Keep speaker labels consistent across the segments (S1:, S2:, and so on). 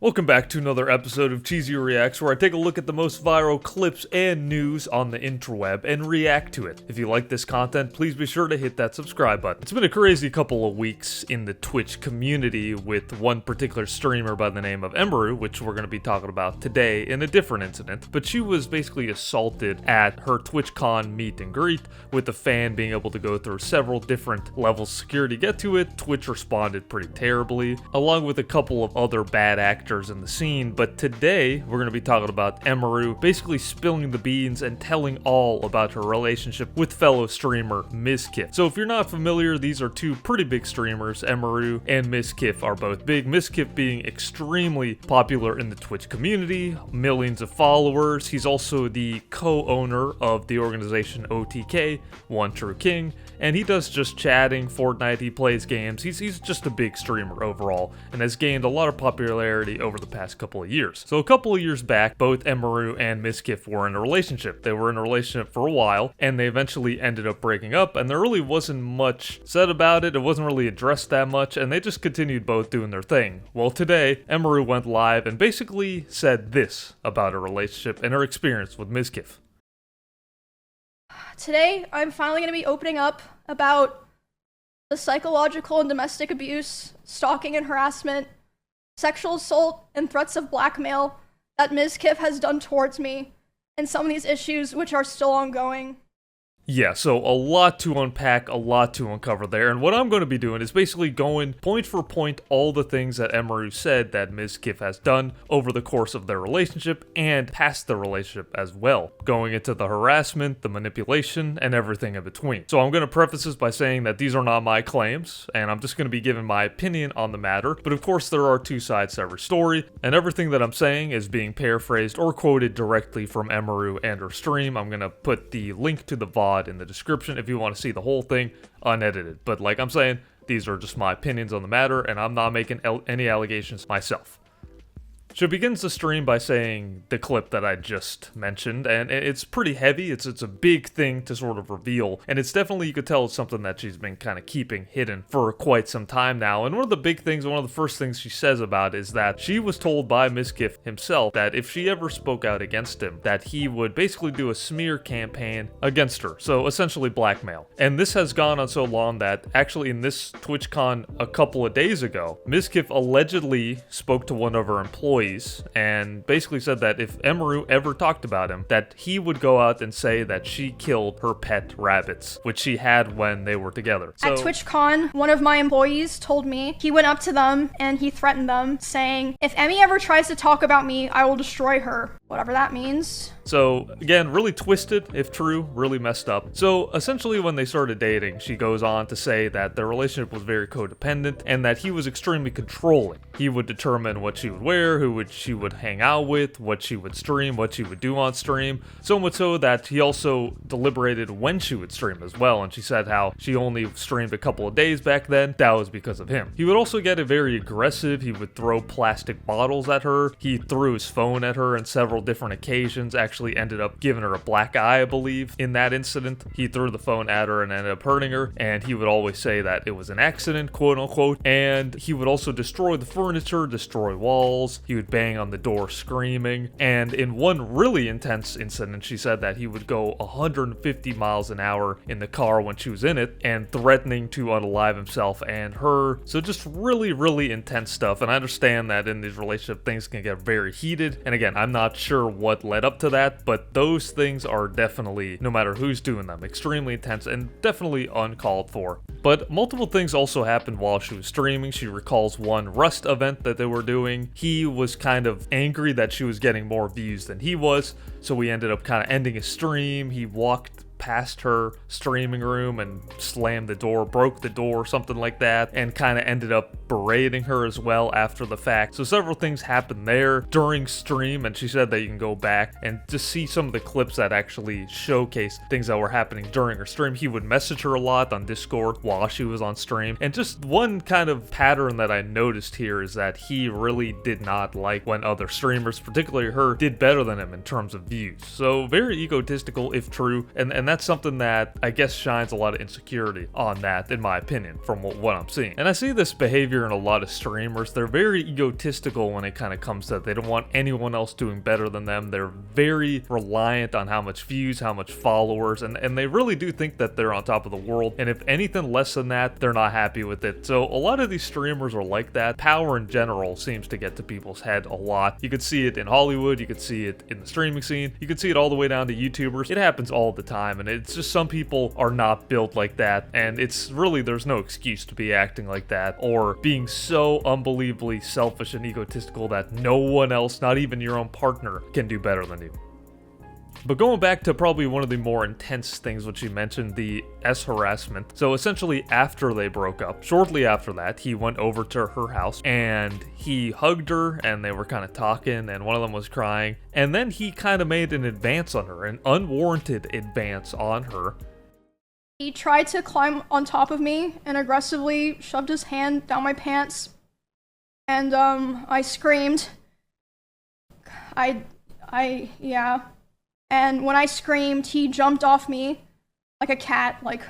S1: Welcome back to another episode of Cheezy Reacts, where I take a look at the most viral clips and news on the interweb and react to it. If you like this content, please be sure to hit that subscribe button. It's been a crazy couple of weeks in the Twitch community with one particular streamer by the name of Emiru, which we're going to be talking about today in a different incident, but she was basically assaulted at her TwitchCon meet and greet, with the fan being able to go through several different levels of security to get to it. Twitch responded pretty terribly, along with a couple of other bad actors in the scene. But today we're going to be talking about Emiru basically spilling the beans and telling all about her relationship with fellow streamer Mizkif. So if you're not familiar, these are two pretty big streamers. Emiru and Mizkif are both big, Mizkif being extremely popular in the Twitch community, millions of followers. He's also the co-owner of the organization OTK, One True King, and he does just chatting, Fortnite, he plays games. He's just a big streamer overall and has gained a lot of popularity over the past couple of years. So a couple of years back, both Emiru and Mizkif were in a relationship. They were in a relationship for a while, and they eventually ended up breaking up, and there really wasn't much said about it. It wasn't really addressed that much, and they just continued both doing their thing. Well, today, Emiru went live and basically said this about her relationship and her experience with Mizkif.
S2: Today, I'm finally going to be opening up about the psychological and domestic abuse, stalking and harassment, sexual assault, and threats of blackmail that Mizkif has done towards me, and some of these issues which are still ongoing.
S1: Yeah, so a lot to unpack, a lot to uncover there, and what I'm going to be doing is basically going point for point all the things that Emiru said that Mizkif has done over the course of their relationship and past the relationship as well, going into the harassment, the manipulation, and everything in between. So I'm going to preface this by saying that these are not my claims, and I'm just going to be giving my opinion on the matter, but of course there are two sides to every story, and everything that I'm saying is being paraphrased or quoted directly from Emiru and her stream. I'm going to put the link to the VOD in the description if you want to see the whole thing unedited. But like I'm saying, these are just my opinions on the matter, and I'm not making any allegations myself. She begins the stream by saying the clip that I just mentioned, and it's pretty heavy. It's a big thing to sort of reveal, and it's definitely, you could tell it's something that she's been kind of keeping hidden for quite some time now. And one of the big things, one of the first things she says about is that she was told by Mizkif himself that if she ever spoke out against him, that he would basically do a smear campaign against her, so essentially blackmail. And this has gone on so long that actually in this TwitchCon a couple of days ago, Mizkif allegedly spoke to one of her employees and basically said that if Emiru ever talked about him, that he would go out and say that she killed her pet rabbits, which she had when they were together.
S2: At TwitchCon, one of my employees told me he went up to them and he threatened them, saying, "If Emmy ever tries to talk about me, I will destroy her," whatever that means.
S1: So again, really twisted, if true, really messed up. So essentially when they started dating, she goes on to say that their relationship was very codependent and that he was extremely controlling. He would determine what she would wear, she would hang out with, what she would stream, what she would do on stream. So much so that he also deliberated when she would stream as well. And she said how she only streamed a couple of days back then. That was because of him. He would also get very aggressive. He would throw plastic bottles at her. He threw his phone at her on several different occasions. Actually ended up giving her a black eye, I believe, in that incident. He threw the phone at her and ended up hurting her. And he would always say that it was an accident, quote unquote. And he would also destroy the furniture, destroy walls. He would bang on the door screaming. And in one really intense incident, she said that he would go 150 miles an hour in the car when she was in it and threatening to unalive himself and her. So just really, really intense stuff. And I understand that in these relationship things can get very heated. And again, I'm not sure what led up to that, but those things are definitely, no matter who's doing them, extremely intense and definitely uncalled for. But multiple things also happened while she was streaming. She recalls one Rust event that they were doing. He was kind of angry that she was getting more views than he was, so we ended up kind of ending his stream. He walked past her streaming room and slammed the door, broke the door, something like that, and kind of ended up berating her as well after the fact. So several things happened there during stream, and she said that you can go back and just see some of the clips that actually showcase things that were happening during her stream. He would message her a lot on Discord while she was on stream, and just one kind of pattern that I noticed here is that he really did not like when other streamers, particularly her, did better than him in terms of views. So very egotistical if true, and that's something that I guess shines a lot of insecurity on that, in my opinion, from what I'm seeing. And I see this behavior in a lot of streamers. They're very egotistical when it kind of comes to that. They don't want anyone else doing better than them. They're very reliant on how much views, how much followers, and they really do think that they're on top of the world. And if anything less than that, they're not happy with it. So a lot of these streamers are like that. Power in general seems to get to people's head a lot. You could see it in Hollywood, you could see it in the streaming scene, you could see it all the way down to YouTubers. It happens all the time, and it's just some people are not built like that, and it's really, there's no excuse to be acting like that or being so unbelievably selfish and egotistical that no one else, not even your own partner, can do better than you. But going back to probably one of the more intense things which you mentioned, the harassment. So essentially after they broke up, shortly after that, he went over to her house and he hugged her and they were kind of talking and one of them was crying. And then he kind of made an advance on her, an unwarranted advance on her.
S2: He tried to climb on top of me and aggressively shoved his hand down my pants. And I screamed. Yeah. And when I screamed, he jumped off me like a cat, like...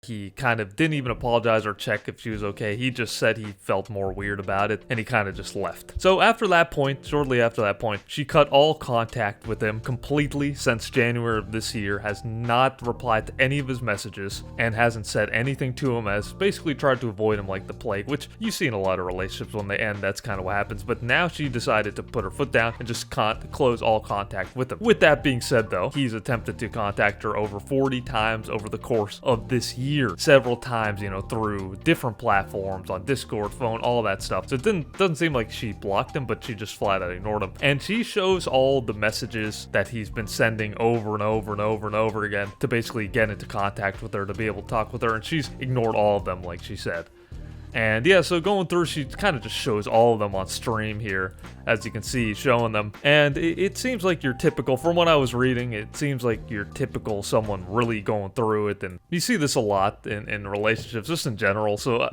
S1: He kind of didn't even apologize or check if she was okay. He just said he felt more weird about it, and he kind of just left. So after that point, shortly after that point, she cut all contact with him completely since January of this year, has not replied to any of his messages, and hasn't said anything to him, has basically tried to avoid him like the plague, which you see in a lot of relationships when they end, that's kind of what happens. But now she decided to put her foot down and just close all contact with him. With that being said though, he's attempted to contact her over 40 times over the course of this year. Several times, you know, through different platforms, on Discord, phone, all that stuff. So it doesn't seem like she blocked him, but she just flat out ignored him. And she shows all the messages that he's been sending over and over and over and over again to basically get into contact with her, to be able to talk with her, and she's ignored all of them, like she said. And yeah, so going through, she kind of just shows all of them on stream here, as you can see, showing them. And it seems like your typical, from what I was reading, it seems like your typical someone really going through it. And you see this a lot in relationships, just in general. So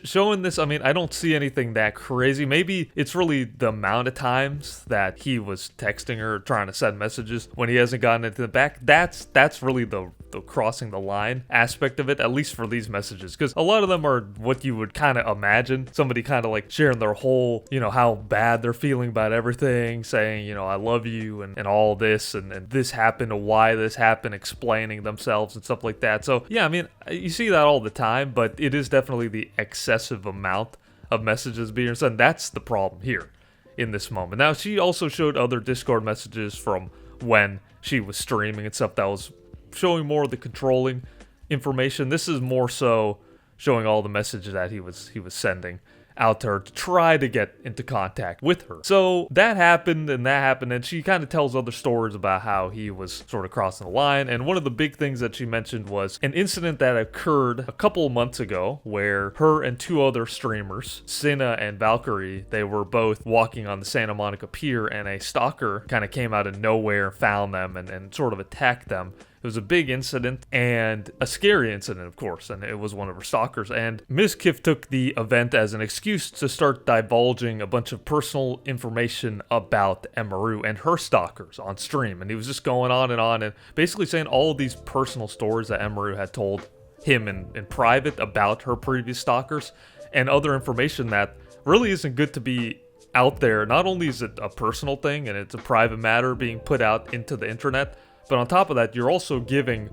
S1: showing this, I mean, I don't see anything that crazy. Maybe it's really the amount of times that he was texting her, trying to send messages when he hasn't gotten into the back. That's really the crossing the line aspect of it, at least for these messages, because a lot of them are what you would kind of imagine, somebody kind of like sharing their whole, you know, how bad they're feeling about everything, saying, you know, I love you and all this, and this happened, or why this happened, explaining themselves and stuff like that. So yeah, I mean, you see that all the time, but it is definitely the excessive amount of messages being sent. That's the problem here in this moment. Now, she also showed other Discord messages from when she was streaming and stuff that was showing more of the controlling information. This is more so showing all the messages that he was sending out to her to try to get into contact with her. So that happened, and she kind of tells other stories about how he was sort of crossing the line. And one of the big things that she mentioned was an incident that occurred a couple of months ago where her and two other streamers, Cinna and Valkyrae, they were both walking on the Santa Monica Pier, and a stalker kind of came out of nowhere, found them, and sort of attacked them. It was a big incident, and a scary incident, of course, and it was one of her stalkers. And Mizkif took the event as an excuse to start divulging a bunch of personal information about Emiru and her stalkers on stream. And he was just going on and basically saying all of these personal stories that Emiru had told him in private about her previous stalkers, and other information that really isn't good to be out there. Not only is it a personal thing and it's a private matter being put out into the internet, but on top of that, you're also giving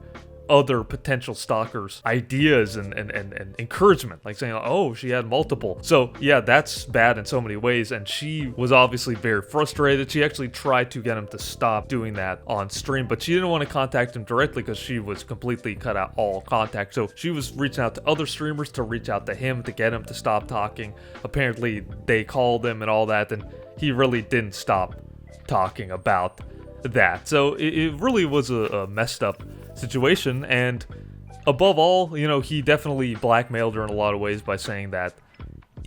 S1: other potential stalkers ideas and encouragement, like saying, oh, she had multiple. So yeah, that's bad in so many ways, and she was obviously very frustrated. She actually tried to get him to stop doing that on stream, but she didn't want to contact him directly because she was completely cut out all contact. So she was reaching out to other streamers to reach out to him to get him to stop talking. Apparently they called him and all that, and he really didn't stop talking about that. So it really was a messed up situation, and above all, you know, he definitely blackmailed her in a lot of ways by saying that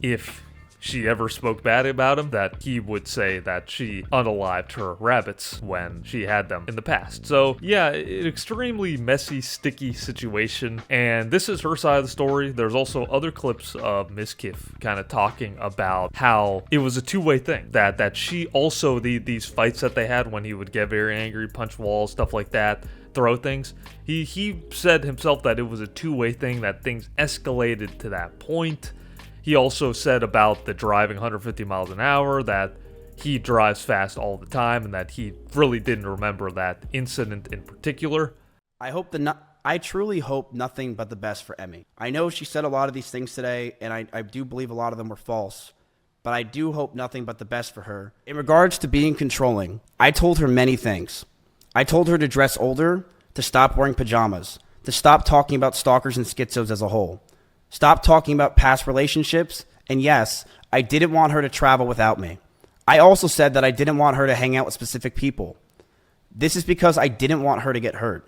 S1: if she ever spoke bad about him, that he would say that she unalived her rabbits when she had them in the past. So yeah, an extremely messy, sticky situation, and this is her side of the story. There's also other clips of Mizkif kind of talking about how it was a two-way thing, that she also, these fights that they had when he would get very angry, punch walls, stuff like that, throw things, he said himself that it was a two-way thing, that things escalated to that point. He also said about the driving 150 miles an hour that he drives fast all the time and that he really didn't remember that incident in particular.
S3: I truly hope nothing but the best for Emmy. I know she said a lot of these things today, and I do believe a lot of them were false, but I do hope nothing but the best for her. In regards to being controlling, I told her many things. I told her to dress older, to stop wearing pajamas, to stop talking about stalkers and schizos as a whole, stop talking about past relationships, and yes, I didn't want her to travel without me. I also said that I didn't want her to hang out with specific people. This is because I didn't want her to get hurt.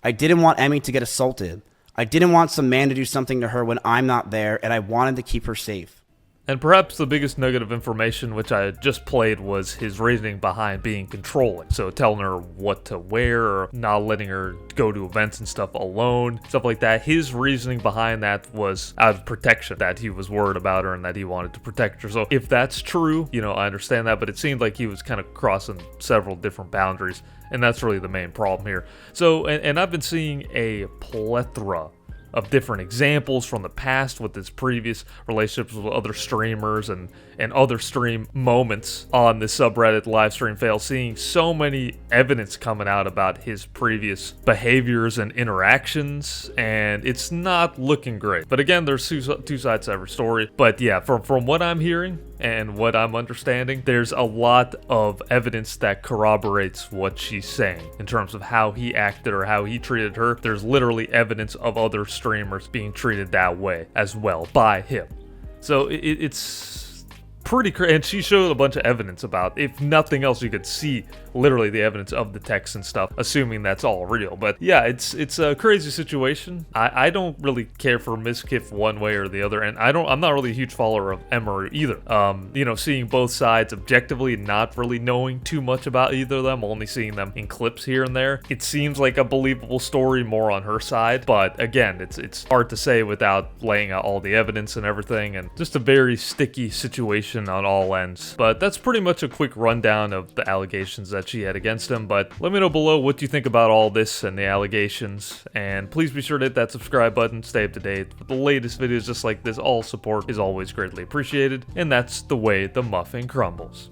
S3: I didn't want Emmy to get assaulted. I didn't want some man to do something to her when I'm not there, and I wanted to keep her safe.
S1: And perhaps the biggest nugget of information which I just played was his reasoning behind being controlling. So telling her what to wear, or not letting her go to events and stuff alone, stuff like that. His reasoning behind that was out of protection, that he was worried about her and that he wanted to protect her. So if that's true, I understand that, but it seemed like he was kind of crossing several different boundaries, and that's really the main problem here. So, and I've been seeing a plethora of different examples from the past with his previous relationships with other streamers and other stream moments on the subreddit live stream fail, seeing so many evidence coming out about his previous behaviors and interactions, and it's not looking great. But again, there's two sides to every story. But yeah, from what I'm hearing and what I'm understanding, there's a lot of evidence that corroborates what she's saying in terms of how he acted or how he treated her. There's literally evidence of other streamers being treated that way as well by him. So it's pretty crazy, and she showed a bunch of evidence about, if nothing else, you could see literally the evidence of the text and stuff, assuming that's all real. But yeah, it's a crazy situation. I don't really care for Mizkif one way or the other, and I'm not really a huge follower of Emiru either. Seeing both sides objectively, not really knowing too much about either of them, only seeing them in clips here and there, it seems like a believable story more on her side. But again, it's hard to say without laying out all the evidence and everything, and just a very sticky situation on all ends. But that's pretty much a quick rundown of the allegations that she had against him. But let me know below what you think about all this and the allegations, and please be sure to hit that subscribe button, stay up to date with the latest videos just like this. All support is always greatly appreciated, and that's the way the muffin crumbles.